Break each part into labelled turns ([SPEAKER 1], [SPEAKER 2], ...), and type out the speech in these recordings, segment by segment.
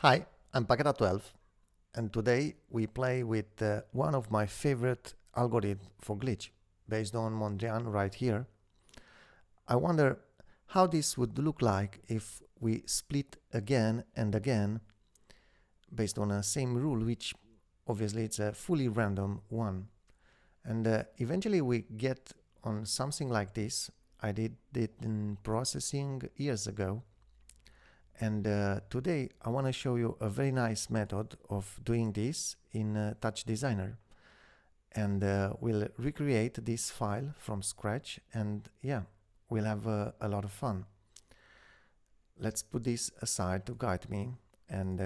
[SPEAKER 1] Hi, I'm Paqueta12, and today we play with one of my favorite algorithms for glitch, based on Mondrian right here. I wonder how this would look like if we split again and again based on a same rule, which obviously it's a fully random one. And eventually we get on something like this. I did it in processing years ago. And today I want to show you a very nice method of doing this in Touchdesigner. And we'll recreate this file from scratch, and yeah, we'll have a lot of fun. Let's put this aside to guide me. And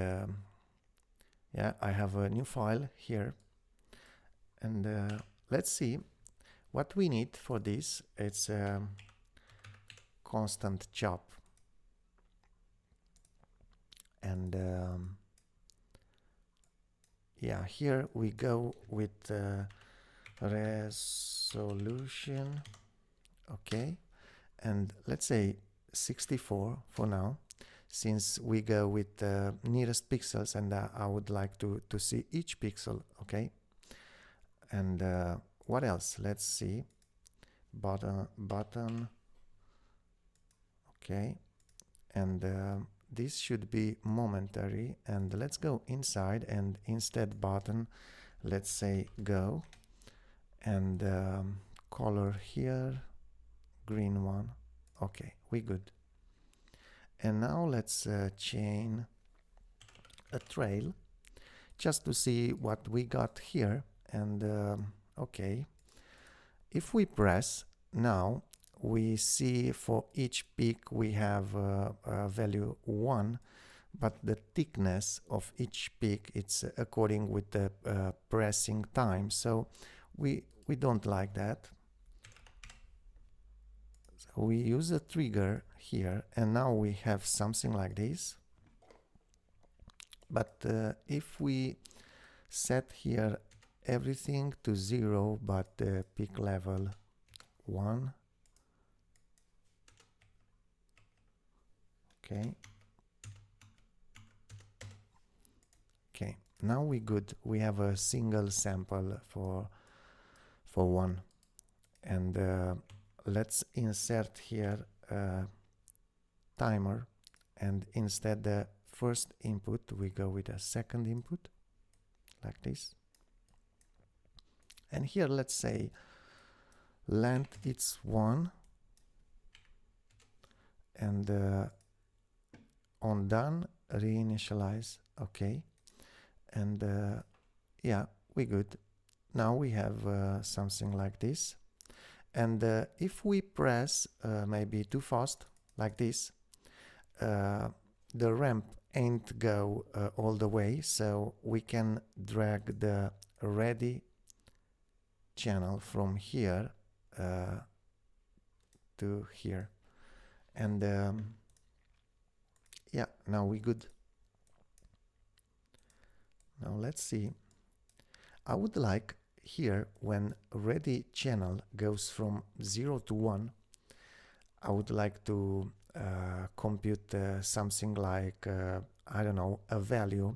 [SPEAKER 1] yeah, I have a new file here. And let's see what we need for this. It's a constant chop. And yeah, here we go with resolution. Okay, and let's say 64 for now, since we go with the nearest pixels, and I would like to see each pixel. Okay, and what else? Let's see. Button. Okay, and this should be momentary, and let's go inside, and instead button, let's say go, and color here green one. Okay, we good. And now let's chain a trail just to see what we got here. And okay, if we press now, we see for each peak we have a value 1, but the thickness of each peak, it's according with the pressing time. So we don't like that. So we use a trigger here, and now we have something like this. But if we set here everything to 0, but the peak level 1, okay. Okay, now we good. We have a single sample for 1, and let's insert here a timer, and instead the first input we go with a second input like this. And here let's say length it's 1, and on done reinitialize. Okay, and yeah, we good. Now we have something like this, and if we press maybe too fast like this, the ramp ain't go all the way, so we can drag the ready channel from here to here, and yeah, now we good. Now let's see. I would like here, when ready channel goes from 0 to 1, I would like to compute something like I don't know, a value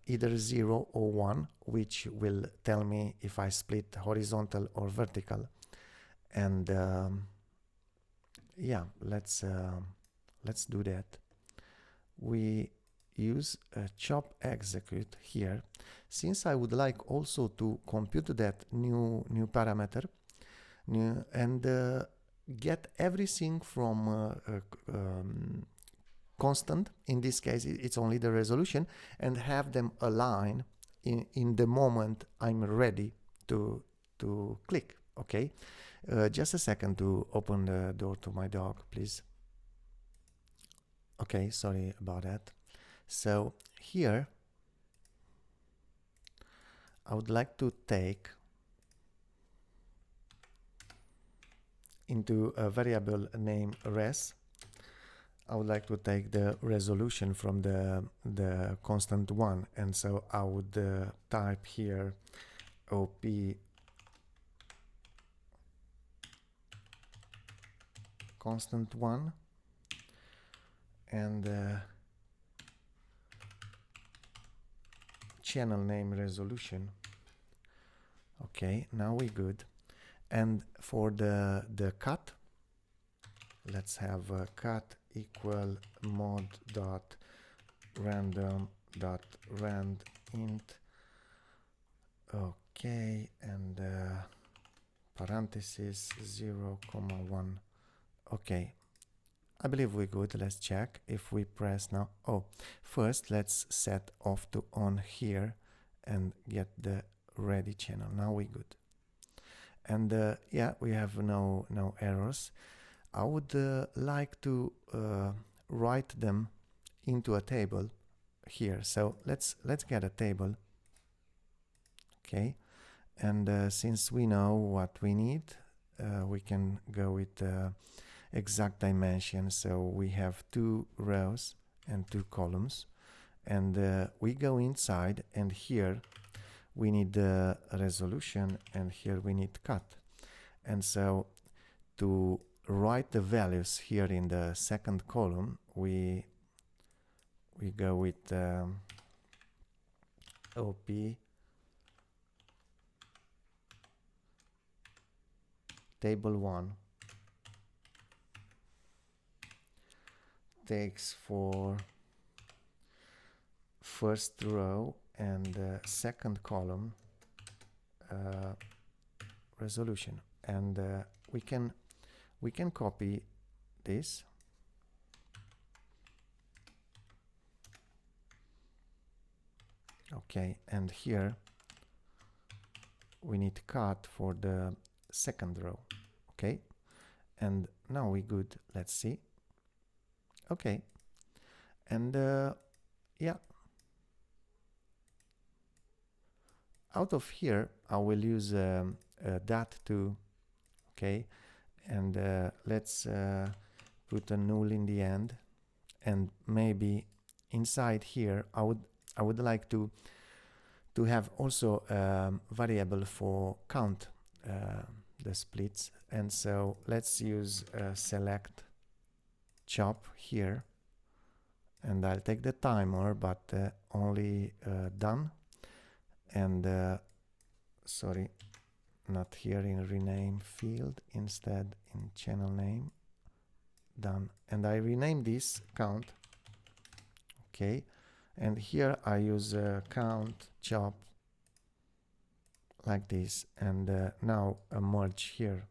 [SPEAKER 1] either 0 or 1, which will tell me if I split horizontal or vertical. And yeah, let's do that. We use a chop execute here, since I would like also to compute that new parameter, and get everything from constant. In this case it's only the resolution, and have them align in the moment I'm ready to click. Okay, just a second to open the door to my dog, please. Okay, sorry about that. So here I would like to take into a variable named res. I would like to take the resolution from the constant 1, and so I would type here op constant 1, and channel name resolution. Okay, now we're good. And for the cut, let's have a cut equal mod dot random dot rand int. Okay, and parenthesis 0,1. Okay, I believe we're good. Let's check if we press now. Oh, first let's set off to on here and get the ready channel. Now we're good. And yeah, we have no errors. I would like to write them into a table here. So let's get a table. Okay, and since we know what we need, we can go with exact dimension. So we have 2 rows and 2 columns, and we go inside, and here we need the resolution, and here we need cut. And so to write the values here in the second column, we go with OP table 1 takes for first row and second column resolution, and we can copy this. Okay, and here we need cut for the second row. Okay, and now we good. Let's see. Okay, and yeah, out of here I will use that too. Okay, and let's put a null in the end, and maybe inside here I would like to have also variable for count the splits, and so let's use select chop here, and I'll take the timer, but only done, and sorry, not here in rename field, instead in channel name, done, and I rename this count. Okay, and here I use count chop like this, and now a merge here.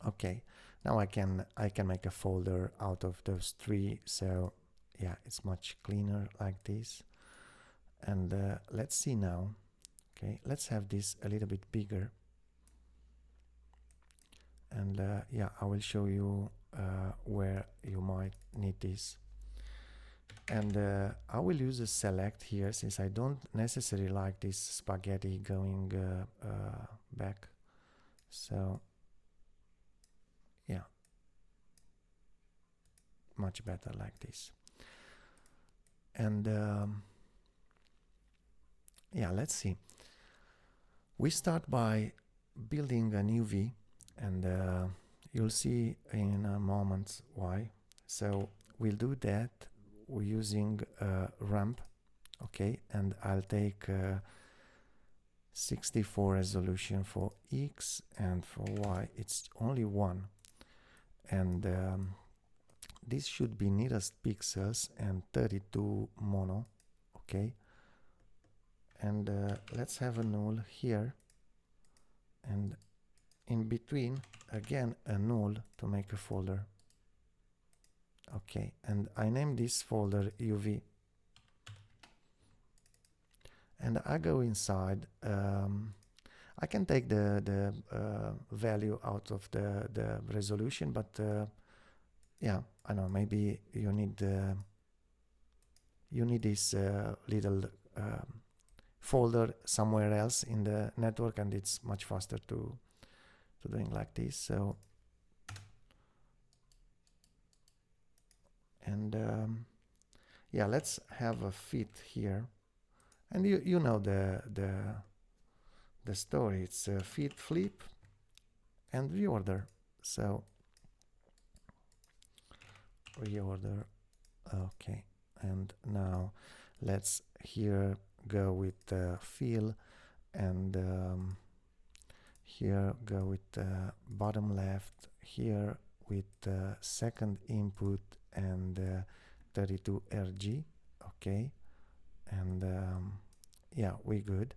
[SPEAKER 1] Okay, now I can make a folder out of those 3, so yeah, it's much cleaner like this. And let's see now. Okay, let's have this a little bit bigger, and yeah, I will show you where you might need this. And I will use a select here, since I don't necessarily like this spaghetti going back. So yeah, much better like this. And yeah, let's see. We start by building a new V, and you'll see in a moment why. So we'll do that. We're using ramp. Okay, and I'll take 64 resolution for X, and for Y it's only 1, and this should be nearest pixels and 32 mono. Okay, and let's have a null here, and in between again a null to make a folder. Okay, and I name this folder UV, and I go inside. I can take the value out of the resolution, but yeah, I know, maybe you need this little folder somewhere else in the network, and it's much faster to doing like this. So, and yeah, let's have a fit here, and you know the story. It's fit, flip, and reorder. So reorder. Okay, and now let's here go with fill, and here go with bottom left, here with second input and 32 RG. Okay, and yeah, we good.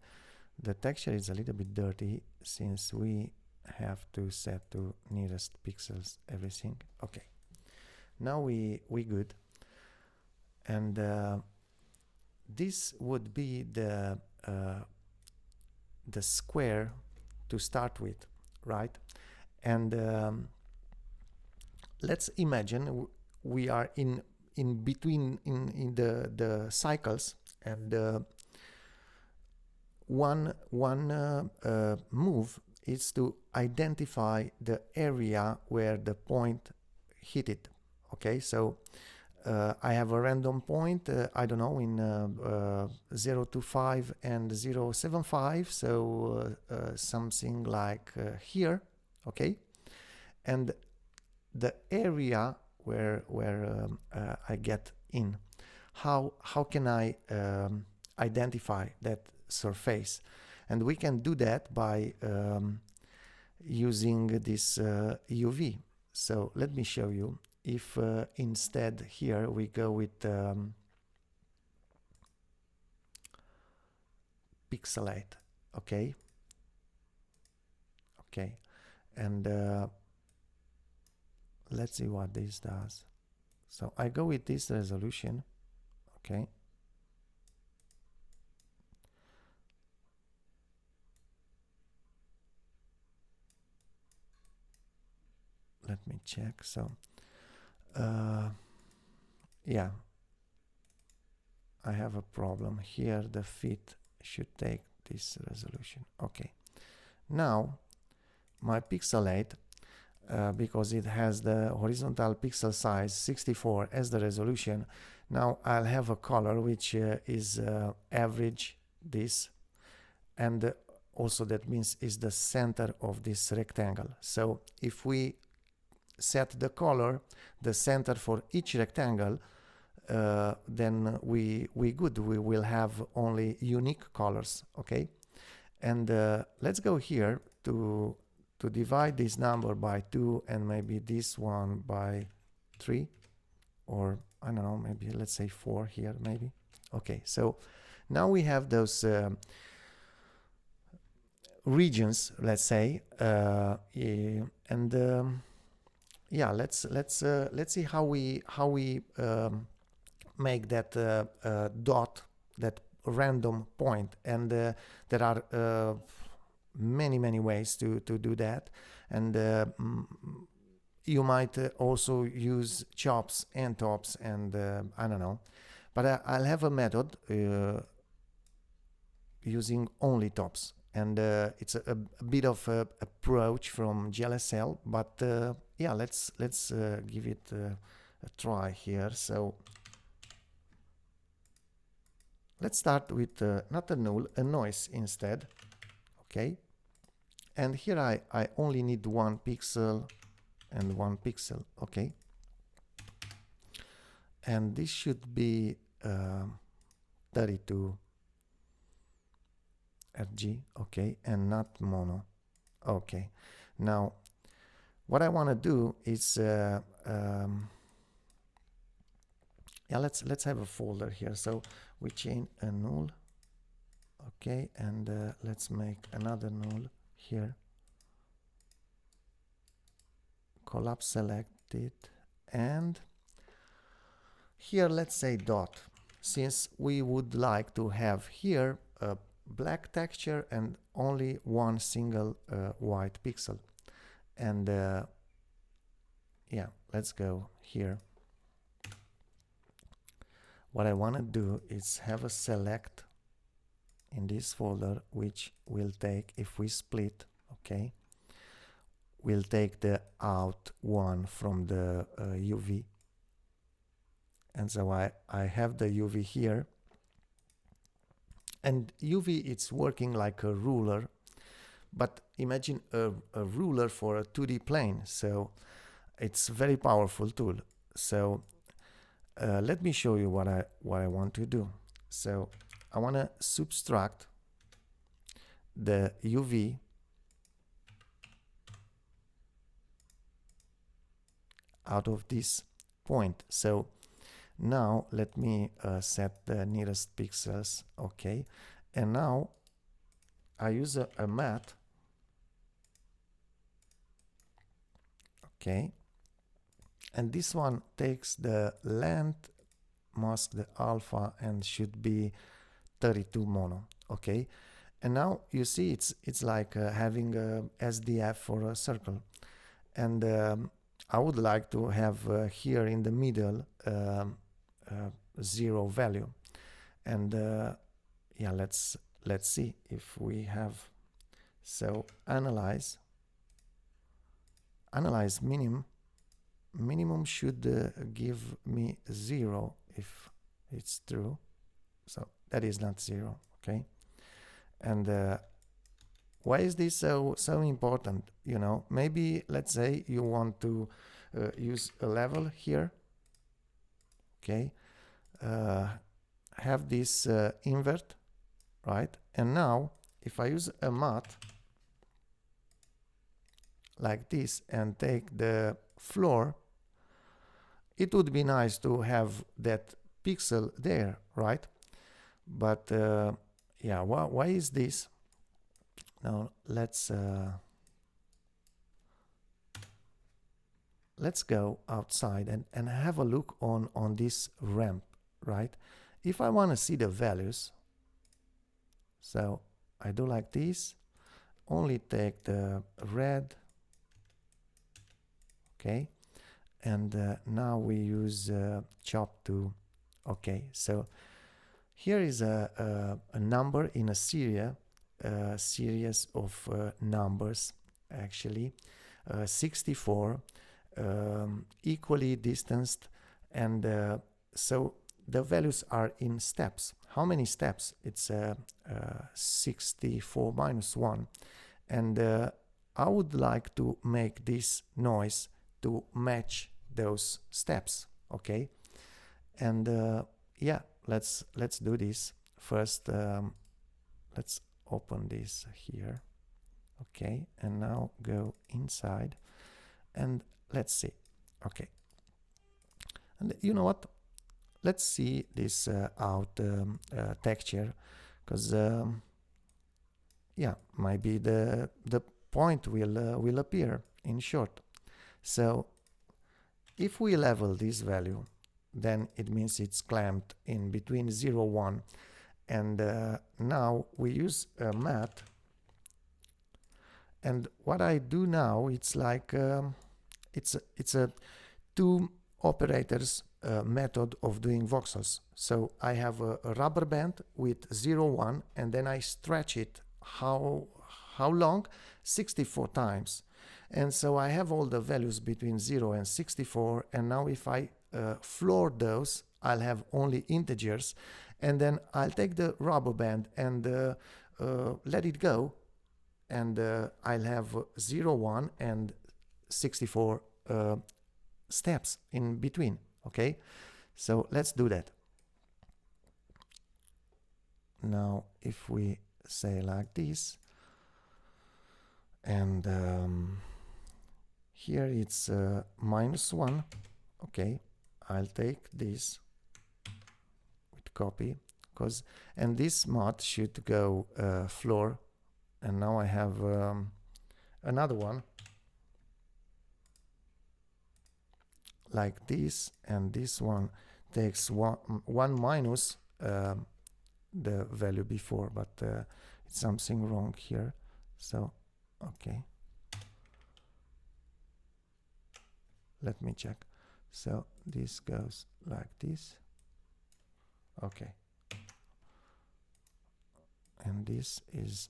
[SPEAKER 1] The texture is a little bit dirty since we have to set to nearest pixels everything. Okay, now we good, and this would be the square to start with, right? And let's imagine we are in between in the cycles, and one move is to identify the area where the point hit it. Okay, so I have a random point, I don't know, in 025 and 075, so something like here. Okay, and the area where I get in, how can I identify that surface? And we can do that by using this UV. So let me show you. If instead here we go with pixelate, okay, and let's see what this does. So I go with this resolution, okay, let me check. So yeah, I have a problem here. The fit should take this resolution. Okay, now my pixelate, because it has the horizontal pixel size 64 as the resolution, now I'll have a color which is average this, and also that means is the center of this rectangle. So if we set the color, the center for each rectangle, then we good. We will have only unique colors. Okay, and let's go here to divide this number by 2 and maybe this one by 3, or I don't know, maybe let's say 4 here maybe. Okay, so now we have those regions, let's say, and yeah, let's see how we make that dot, that random point, and there are many ways to do that, and you might also use chops and tops, and I don't know, but I'll have a method using only tops, and it's a bit of a approach from GLSL, but yeah, let's give it a try here. So let's start with not a null, a noise instead. Okay, and here I only need 1 pixel and 1 pixel. Okay, and this should be 32 RG. Okay, and not mono. Okay, now what I want to do is yeah, let's have a folder here. So we chain a null. Okay, and let's make another null here. Collapse selected, and here let's say dot, since we would like to have here a black texture and only 1 single white pixel. And yeah, let's go here. What I want to do is have a select in this folder, which will take, if we split, okay, we'll take the out one from the UV. And so I have the UV here, and UV, it's working like a ruler, but imagine a ruler for a 2D plane. So it's a very powerful tool. So let me show you what I want to do. So I want to subtract the UV out of this point. So now let me set the nearest pixels. Okay, and now I use a math. Okay, and this one takes the length, mask the alpha, and should be 32 mono. Okay, and now you see it's like having a SDF for a circle, and I would like to have here in the middle 0 value, and yeah, let's see if we have. So analyze minimum should give me 0 if it's true, so that is not 0. Okay, and why is this so important? You know, maybe let's say you want to use a level here. Okay, have this invert, right? And now if I use a math like this and take the floor, it would be nice to have that pixel there, right? But yeah, why is this? Now let's go outside and have a look on this ramp, right? If I want to see the values, so I do like this, only take the red. Okay, and now we use chop to. Okay, so here is a number in a series of numbers, actually 64 equally distanced, and so the values are in steps. How many steps? It's 64 minus 1, and I would like to make this noise to match those steps. Okay, and yeah, let's do this first. Let's open this here. Okay, and now go inside and let's see. Okay, and you know what, let's see this out texture, because yeah, maybe the point will appear in short. So if we level this value, then it means it's clamped in between 0 1, and now we use a math, and what I do now, it's like it's a two operators method of doing voxels. So I have a rubber band with 0 1, and then I stretch it how long? 64 times. And so I have all the values between 0 and 64, and now if I floor those, I'll have only integers, and then I'll take the rubber band and let it go, and I'll have 0 1 and 64 steps in between. Okay, so let's do that. Now if we say like this, and here it's minus 1. Okay, I'll take this with copy, and this mod should go floor, and now I have another one like this, and this one takes one minus the value before, but it's something wrong here. So okay, let me check. So this goes like this. Okay, and this is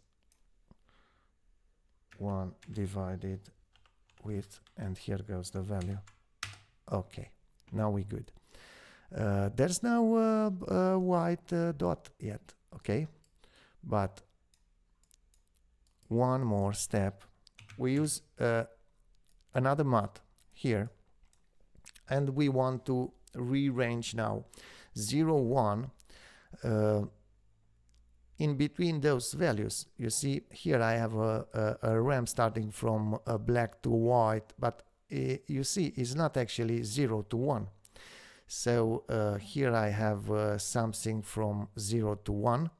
[SPEAKER 1] 1 divided with, and here goes the value. Okay, now we're good. There's no white dot yet. Okay, but one more step. We use another math here, and we want to rearrange now 0, 1 in between those values. You see here I have a ramp starting from black to white, but you see it's not actually 0 to 1. So here I have something from 0 to 1,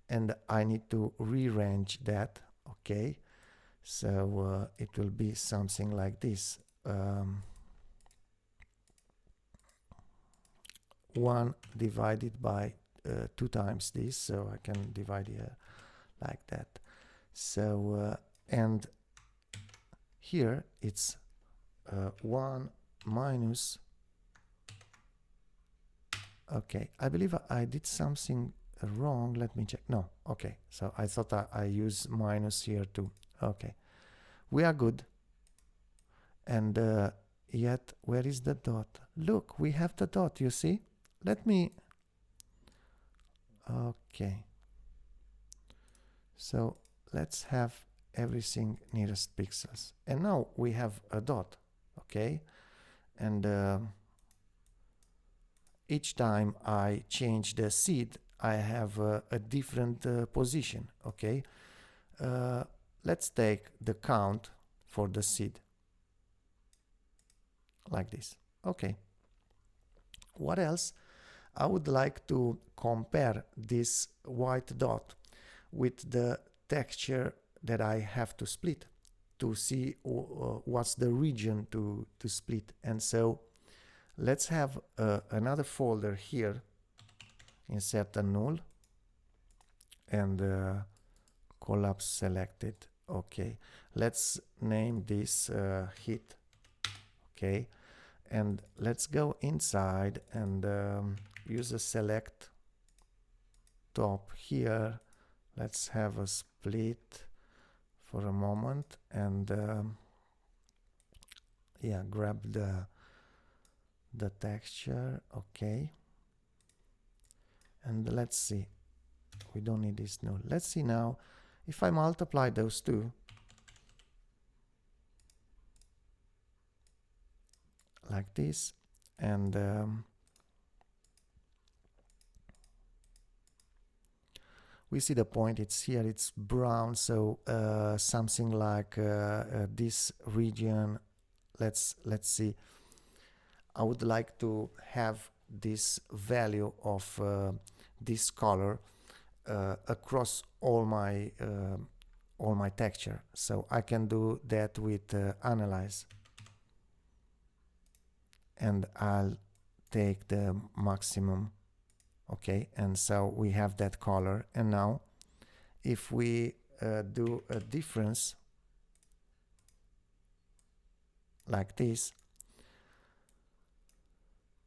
[SPEAKER 1] and I need to rearrange that. Okay, so it will be something like this. 1 divided by 2 times this, so I can divide here like that. So and here it's 1 minus. Okay, I believe I did something wrong. Let me check. No, okay, so I thought I use minus here too. Okay, we are good. And yet, where is the dot? Look, we have the dot, you see? Let me... Okay. So let's have everything nearest pixels. And now we have a dot, okay? And each time I change the seed, I have a different position, okay? Let's take the count for the seed. Like this. Okay. What else? I would like to compare this white dot with the texture that I have to split to see what's the region to split. And so let's have another folder here, insert a null, and collapse selected. Okay, let's name this hit. Okay, and let's go inside and use a select top here. Let's have a split for a moment, and yeah, grab the texture. Okay, and let's see, we don't need this null. Let's see now if I multiply those two, like this, and we see the point. It's here, it's brown, so something like this region. Let's see. I would like to have this value of this color across all my texture. So I can do that with analyze, and I'll take the maximum. Okay, and so we have that color. And now if we do a difference like this,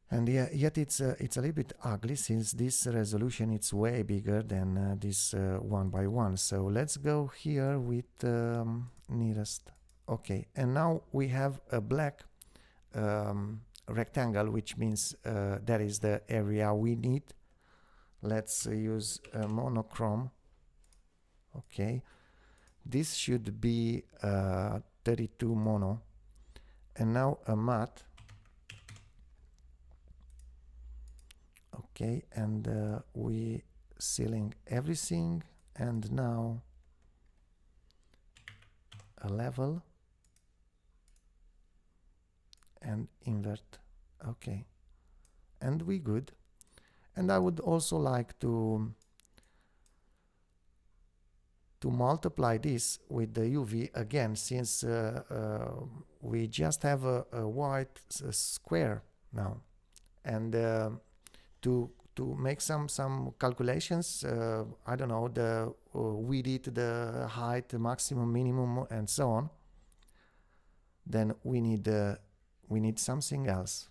[SPEAKER 1] and yet it's a little bit ugly, since this resolution it's way bigger than this 1 by 1. So let's go here with nearest. Okay, and now we have a black rectangle, which means that is the area we need. Let's use a monochrome. Okay, this should be 32 mono, and now a matte. Okay, and we sealing everything, and now a level and invert. Okay, and we good. And I would also like to multiply this with the UV again, since we just have a white square now, and to make some calculations, I don't know, the width, the height, the maximum, minimum, and so on, then we need something else.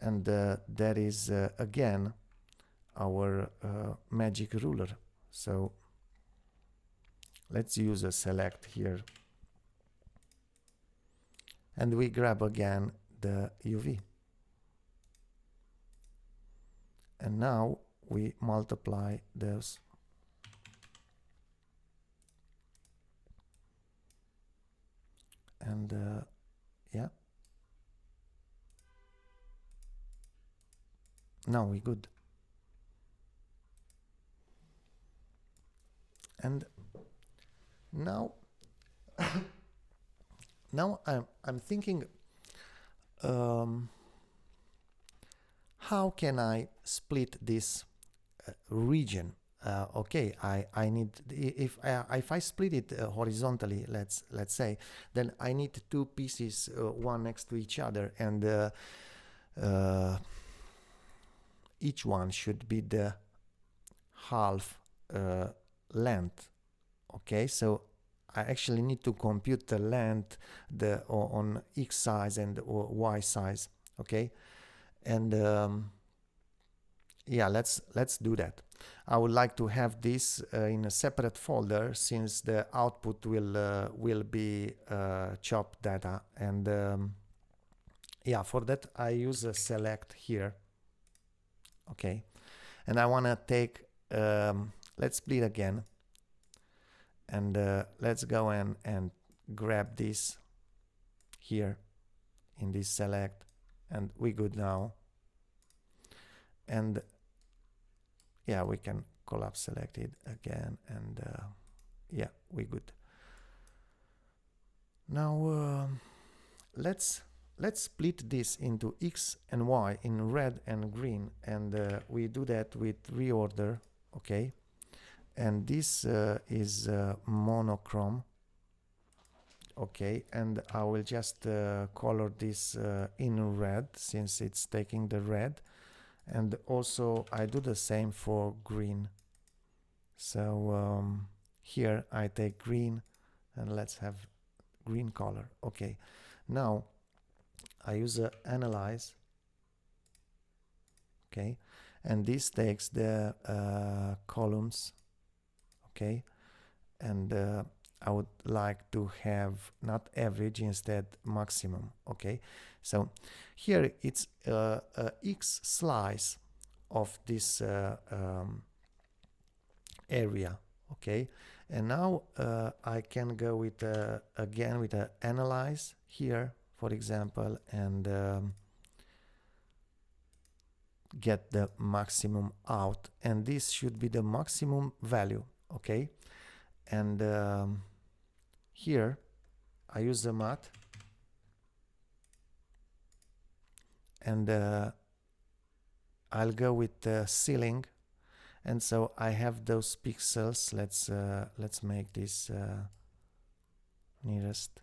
[SPEAKER 1] And that is again our magic ruler. So let's use a select here, and we grab again the UV, and now we multiply those. And yeah, now we good. And now now I'm thinking, how can I split this region? Okay, I need, if I split it horizontally, let's say, then I need two pieces, one next to each other, and each one should be the half length. Okay, so I actually need to compute the length on x size and y size. Okay, and yeah, let's do that. I would like to have this in a separate folder, since the output will be chopped data, and yeah, for that I use a select here. Okay, and I want to take, let's split again, and let's go and grab this here in this select, and we good now. And yeah, we can collapse select it again, and yeah, we good. Now let's split this into x and y in red and green, and we do that with reorder. Okay, and this is monochrome. Okay, and I will just color this in red, since it's taking the red, and also I do the same for green. So here I take green, and let's have green color. Okay, now I use analyze. Okay, and this takes the columns. Okay, and I would like to have not average, instead maximum. Okay, so here it's x slice of this area. Okay, and now I can go with again with analyze here, for example, and get the maximum out, and this should be the maximum value. Okay, and here I use the math, and I'll go with the ceiling, and so I have those pixels. Let's make this nearest.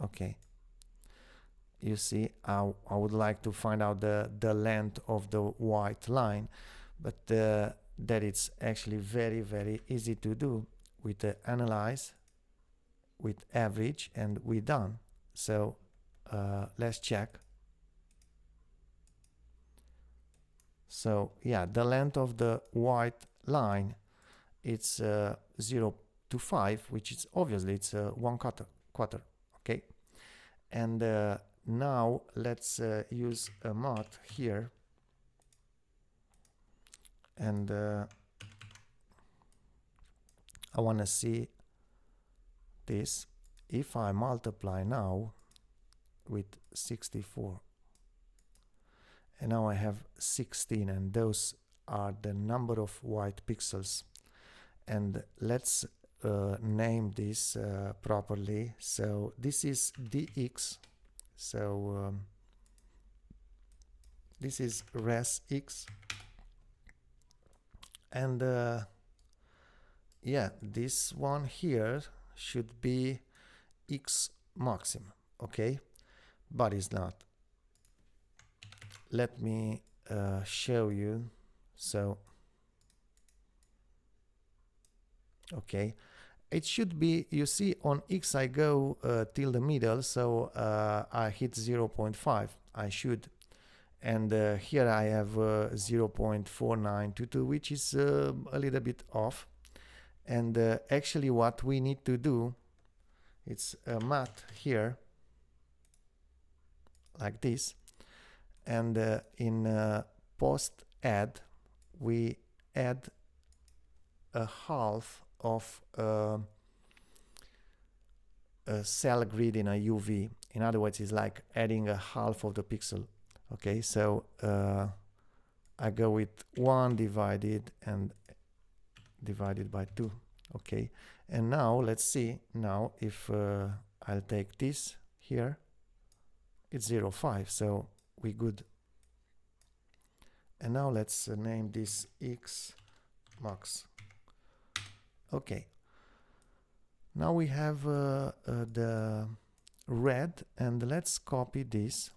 [SPEAKER 1] Okay, you see, I would like to find out the length of the white line, but that it's actually very easy to do with the analyze, with average, and we're done. So let's check. So yeah, the length of the white line, it's 0 to 5, which is obviously it's 1/4. Okay, and now let's use a math here, and I want to see this. If I multiply now with 64, and now I have 16, and those are the number of white pixels. And let's name this properly. So this is dx, so this is res x, and yeah, this one here should be x maximum. Okay, but it's not. Let me show you. So okay, it should be, you see, on x I go till the middle, so I hit 0.5, I should, and here I have 0.4922, which is a little bit off. And actually what we need to do, it's a math here like this, and in post add we add a half of a cell grid in a UV. In other words, it's like adding a half of the pixel. Okay, so I go with 1 divided by 2. Okay, and now let's see now if I'll take this here, it's 0.5, so we good. And now let's name this x max. Okay, now we have the red, and let's copy this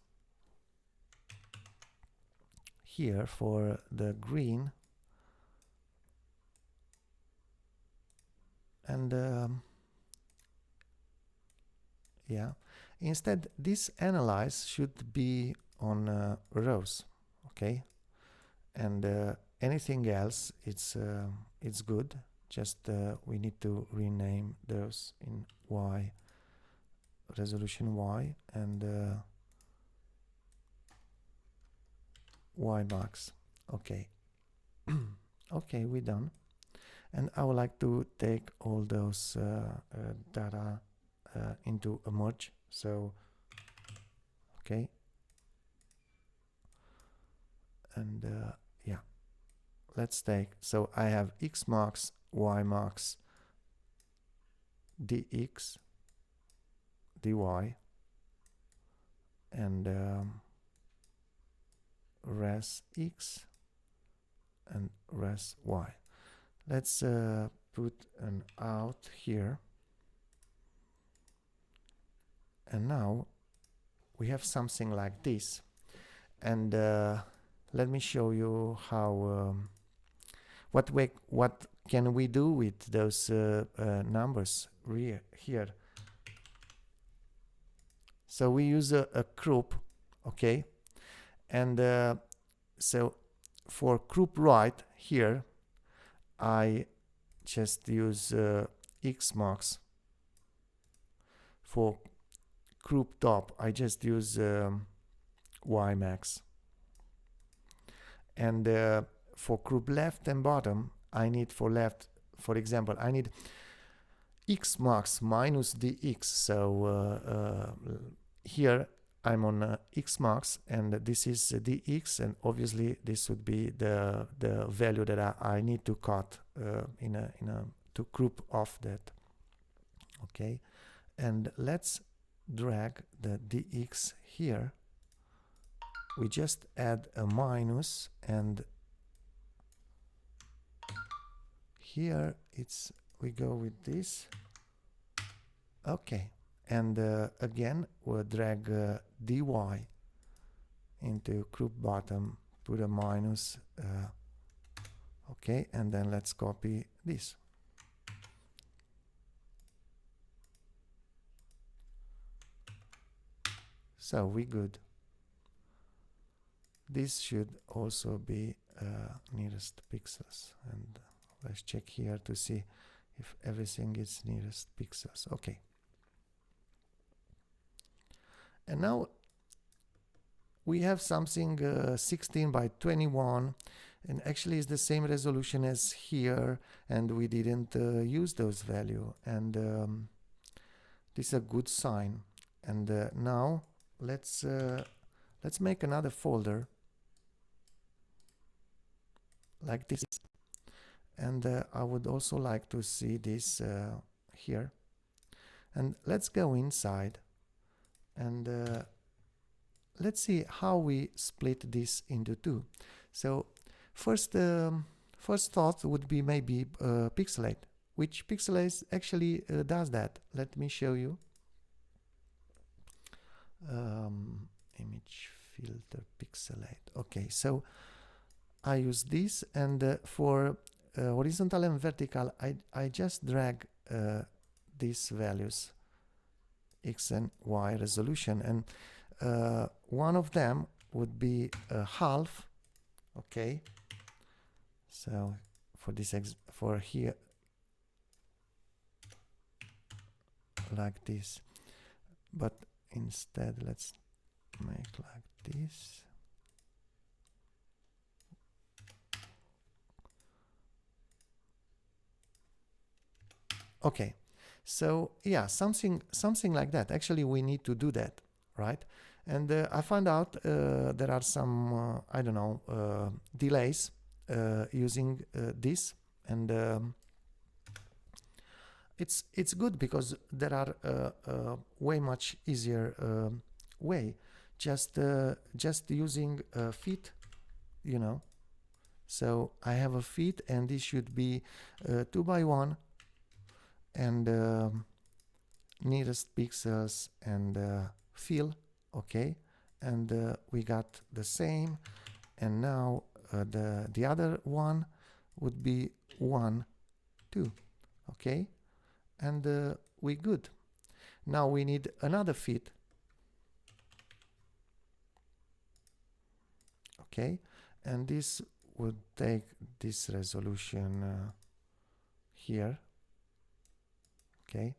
[SPEAKER 1] here for the green, and yeah, instead this analyze should be on rows. Okay, and anything else it's good, just we need to rename those in Y, resolution Y, and Y max. Okay. Okay, we're done. And I would like to take all those data into a merge. So, okay. And yeah, let's take, so I have X max, Y max, dx, dy, and res x and res y. Let's put an out here. And now we have something like this. And let me show you how, what can we do with those numbers here. So we use a group, okay? And so for group right here, I just use X max. For group top, I just use Y max. And for group left and bottom, I need for left, for example, I need X max minus dx. So here I'm on X max, and this is dx, and obviously this would be the value that I need to cut to group off that. Okay, and let's drag the dx here. We just add a minus, and here we go with this. Okay, and again we'll drag dy into group bottom, put a minus. Okay, and then let's copy this. So we good. This should also be nearest pixels, and let's check here to see if everything is nearest pixels. Okay. And now we have something 16 by 21, and actually it's the same resolution as here, and we didn't use those value, and this is a good sign. And now let's make another folder like this, and I would also like to see this here, and let's go inside, and let's see how we split this into two. So first thought would be maybe pixelate, which pixelate actually does that. Let me show you. Image filter pixelate. Okay, so I use this, and for horizontal and vertical, I just drag these values, X and Y resolution, and one of them would be half. Okay, so for this for here, like this, but instead let's make like this. Okay, so yeah, something like that. Actually we need to do that, right? And I found out there are some, I don't know, delays using this, and it's good because there are way much easier way, just using fit, you know. So I have a fit, and this should be 2 by 1, and nearest pixels and fill, okay, and we got the same. And now the other one would be 1 2, okay, and we good. Now we need another fit, okay, and this would take this resolution here, okay,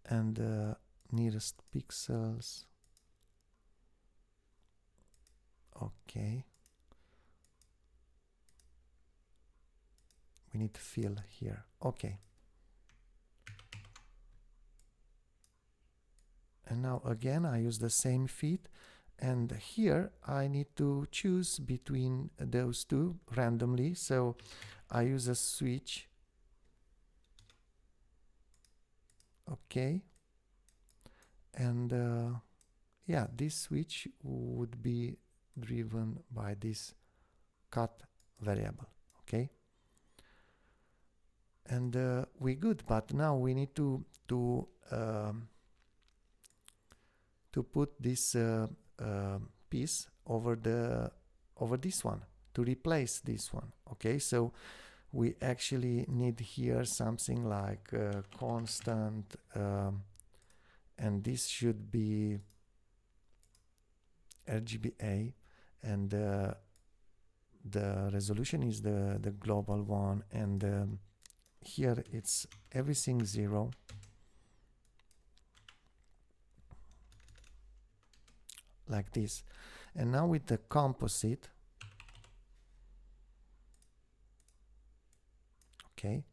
[SPEAKER 1] and nearest pixels, okay, we need to fill here, okay. And now again I use the same fit, and here I need to choose between those two randomly, so I use a switch, okay, and yeah, this switch would be driven by this cut variable, okay, and we good. But now we need to put this piece over this one, to replace this one, okay. So we actually need here something like constant, and this should be RGBA, and the resolution is the global one, and here it's everything 0, like this. And now with the composite, okay,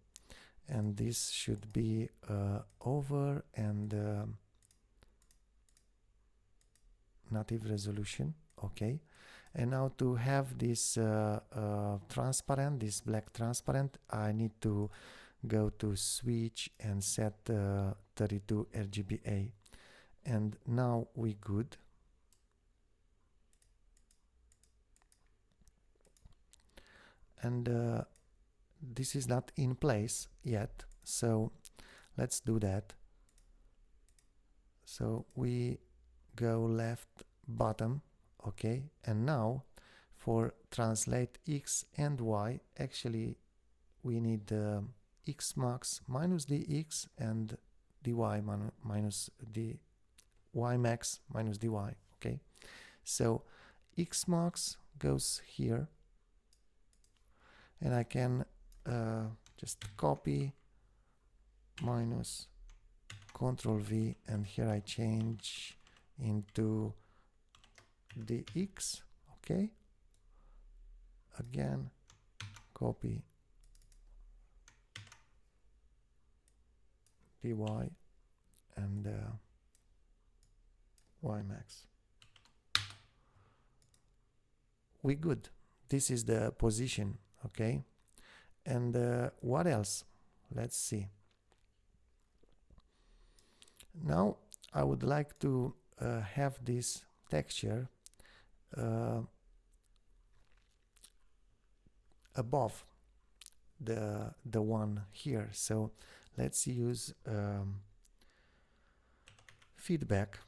[SPEAKER 1] and this should be over, and native resolution, okay. And now to have this transparent, this black transparent, I need to go to switch and set 32 RGBA, and now we good. And this is not in place yet, so let's do that. So we go left bottom, okay, and now for translate X and Y, actually we need X max minus the X and dy minus the Y max minus dy, okay. So X max goes here, and I can just copy minus Control V, and here I change into the X, okay. Again, copy dy and Y max. We good. This is the position, okay. And what else? Let's see. Now I would like to have this texture above the one here. So let's use feedback.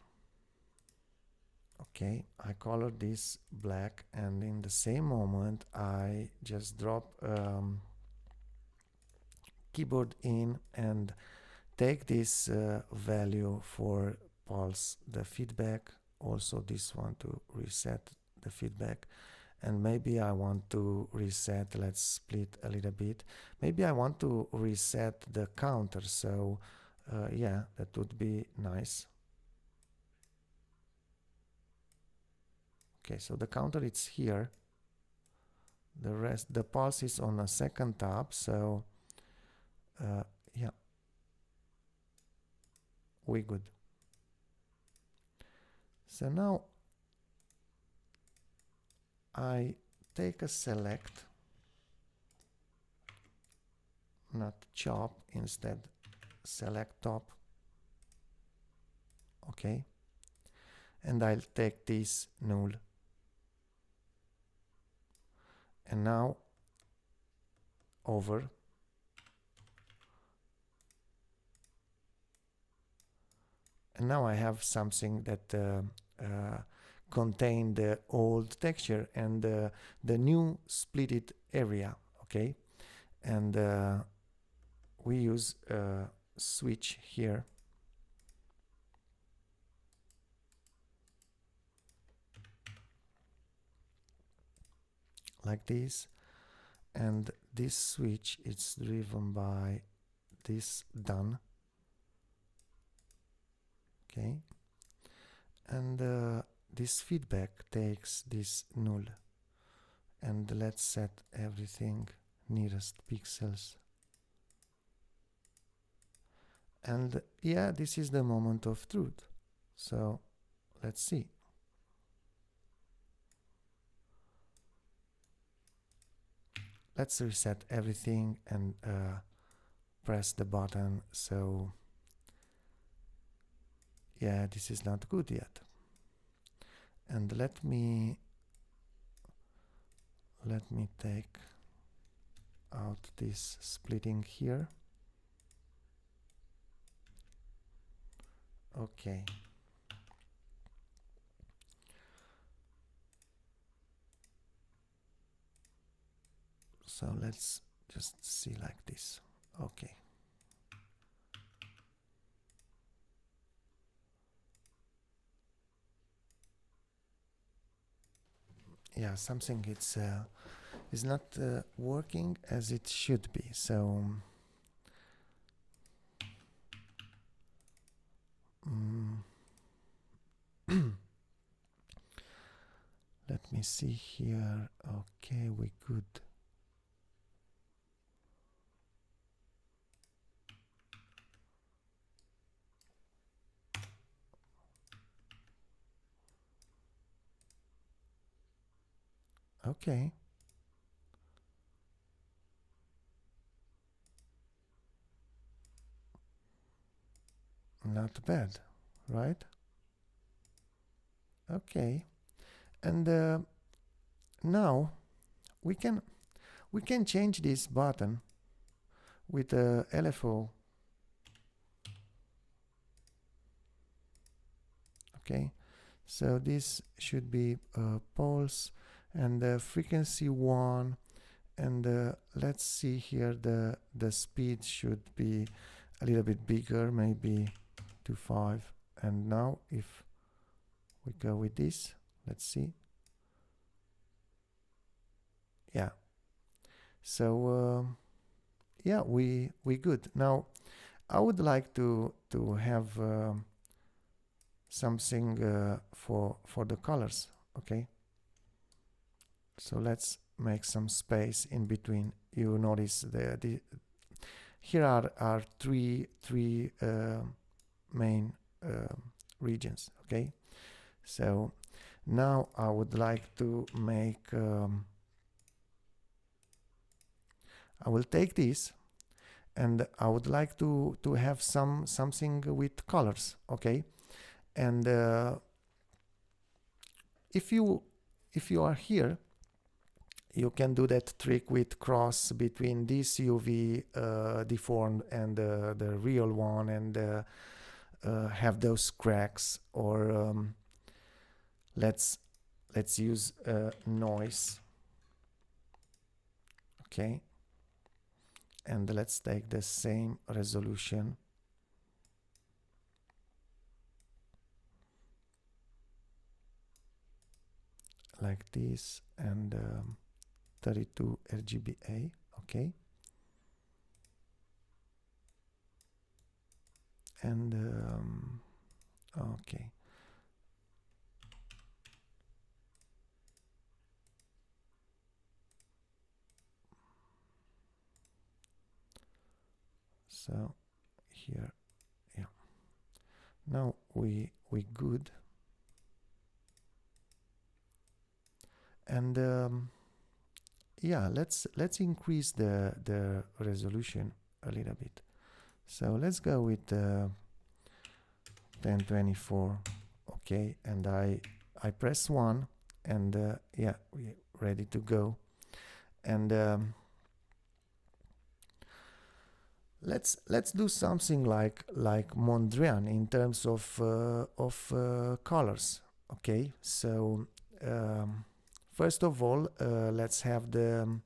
[SPEAKER 1] Okay, I color this black, and in the same moment I just drop keyboard in and take this value for pulse the feedback, also this one to reset the feedback, and maybe I want to reset, let's split a little bit, maybe I want to reset the counter, so yeah, that would be nice. Okay, so the counter it's here, the rest, the pulse is on a second tab, so yeah, we good. So now I take a select, not chop, instead select top. Okay, and I'll take this null, and now over, and now I have something that contain the old texture and the new splitted area. Okay, and we use a switch here, like this, and this switch is driven by this done. Okay, and this feedback takes this null, and let's set everything nearest pixels. And yeah, this is the moment of truth. So let's see. Let's reset everything and press the button. So yeah, this is not good yet. And let me take out this splitting here. Okay. So let's just see like this. Okay. Yeah, something is not working as it should be. So let me see here. Okay, we good. Okay. Not bad, right? Okay. And now we can change this button with LFO. Okay. So this should be pulse and frequency 1, and let's see here, the speed should be a little bit bigger, maybe to 5. And now if we go with this, let's see. Yeah. So yeah, we good. Now I would like to have something for the colors. Okay. So let's make some space in between. You notice the here are three main regions. Okay. So now I would like to make I will take this, and I would like to have something with colors. Okay. And if you are here, you can do that trick with cross between this UV deformed and the real one, and have those cracks. Or let's use noise. Okay, and let's take the same resolution. Like this, and 32 RGBA. Okay, and okay, so here, yeah, now we good. yeah, let's increase the resolution a little bit. So let's go with 1024. Okay, and I press 1, and yeah, we're ready to go. And let's do something like Mondrian in terms of colors. Okay, so first of all, let's have the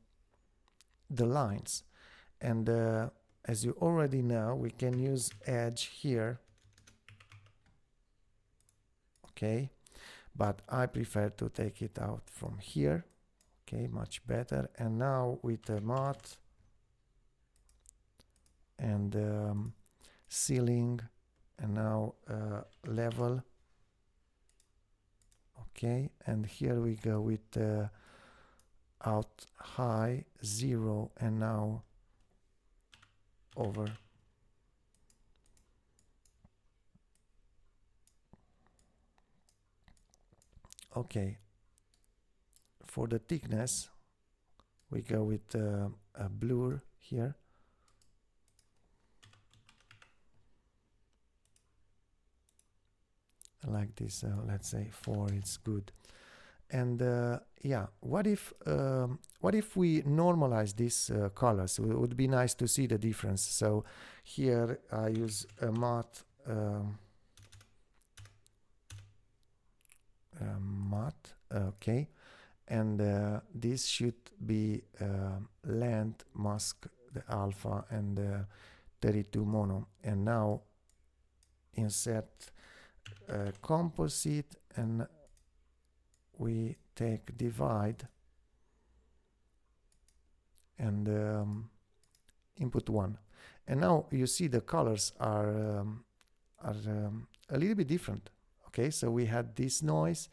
[SPEAKER 1] lines, and as you already know, we can use edge here. Okay, but I prefer to take it out from here. Okay, much better. And now with the matte and ceiling, and now level. Okay, and here we go with out high 0, and now over. Okay, for the thickness we go with a blur here. Like this, let's say 4, it's good. And yeah, what if we normalize these colors? It would be nice to see the difference. So here I use a matte matte, okay, and this should be length, mask, the alpha, and 32 mono. And now insert composite, and we take divide and input 1, and now you see the colors are a little bit different. Okay, so we had this noise,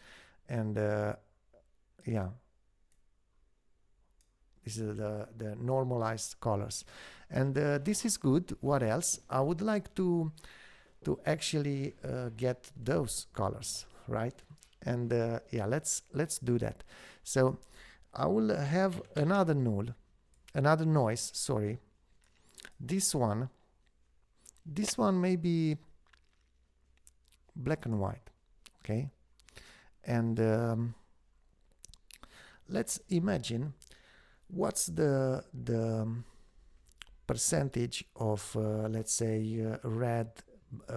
[SPEAKER 1] and yeah, this is the normalized colors, and this is good. What else? I would like to actually get those colors, right? And yeah, let's do that. So I will have another noise, sorry. This one may be black and white, okay? And let's imagine what's the percentage of let's say red,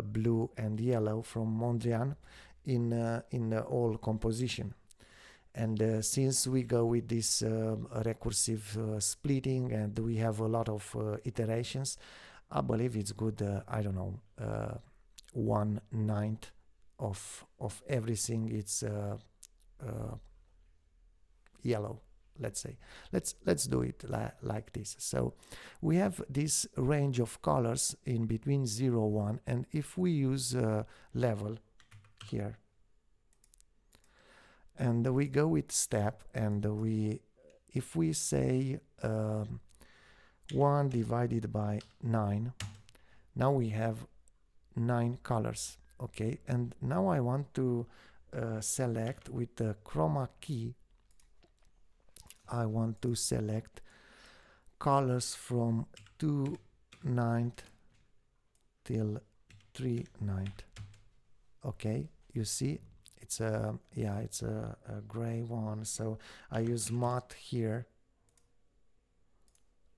[SPEAKER 1] blue and yellow from Mondrian in the whole composition. And since we go with this recursive splitting, and we have a lot of iterations, I believe it's good, I don't know, 1/9 of everything. It's yellow, let's say. Let's do it like this. So we have this range of colors in between 0, 1, and if we use level here, and we go with step, and if we say 1 divided by 9, now we have 9 colors. Okay, and now I want to select with the chroma key. I want to select colors from 2/9 till 3/9. Okay, you see, it's a gray one, so I use matte here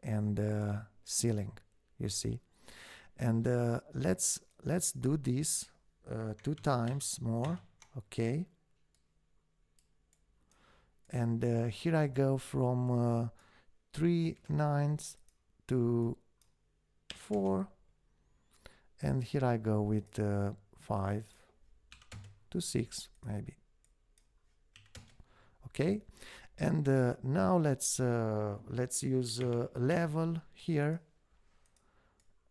[SPEAKER 1] and ceiling, you see. And let's do this 2 times more. Okay, and here I go from 3/9 to 4, and here I go with 5 to 6 maybe. Okay, and now let's use level here,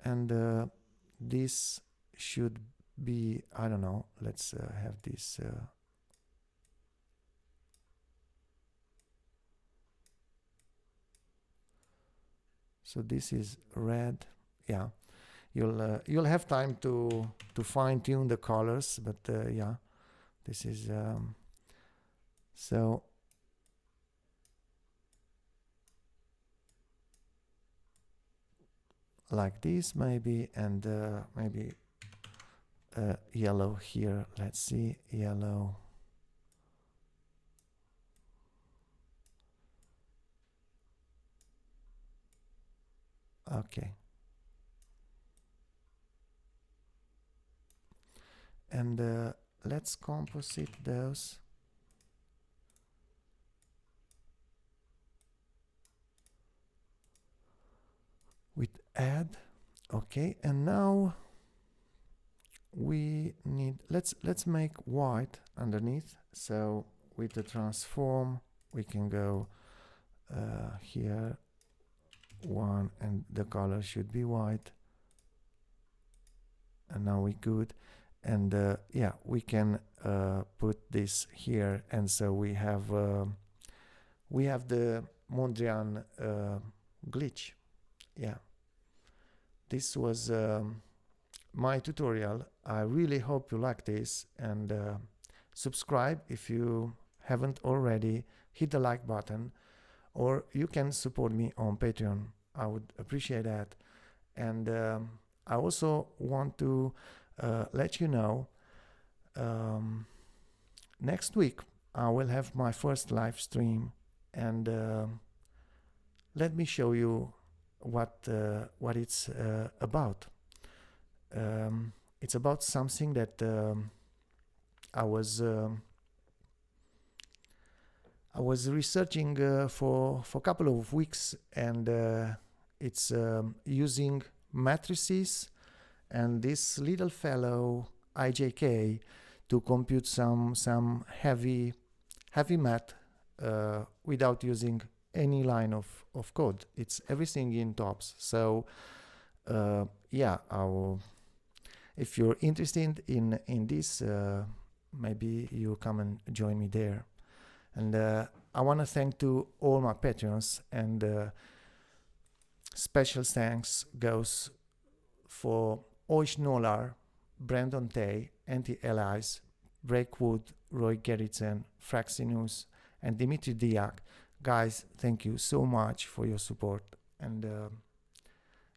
[SPEAKER 1] and this should be, I don't know, let's have this so this is red. Yeah, you'll have time to fine-tune the colors, but yeah, this is so like this maybe, and maybe yellow here. Let's see, yellow. Okay. And let's composite those. With add. Okay, and now we need, let's make white underneath. So with the transform we can go here, one, and the color should be white, and now we good. And yeah, we can put this here, and so we have the Mondrian glitch. Yeah, this was my tutorial. I really hope you like this, and subscribe if you haven't already. Hit the like button, or you can support me on Patreon. I would appreciate that. And I also want to let you know, next week I will have my first live stream, and let me show you what it's about. It's about something that I was researching for a couple of weeks, and it's using matrices and this little fellow IJK to compute some heavy math without using any line of code. It's everything in TOPS. So yeah, if you're interested in this, maybe you come and join me there. And I want to thank to all my patrons, and special thanks goes for Oish Nolar, Brandon Tay, Anti Allies, Breakwood, Roy Gerritsen, Fraxinus, and Dimitri Diak. Guys, thank you so much for your support. And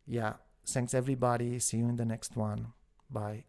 [SPEAKER 1] yeah, thanks everybody. See you in the next one. Bye.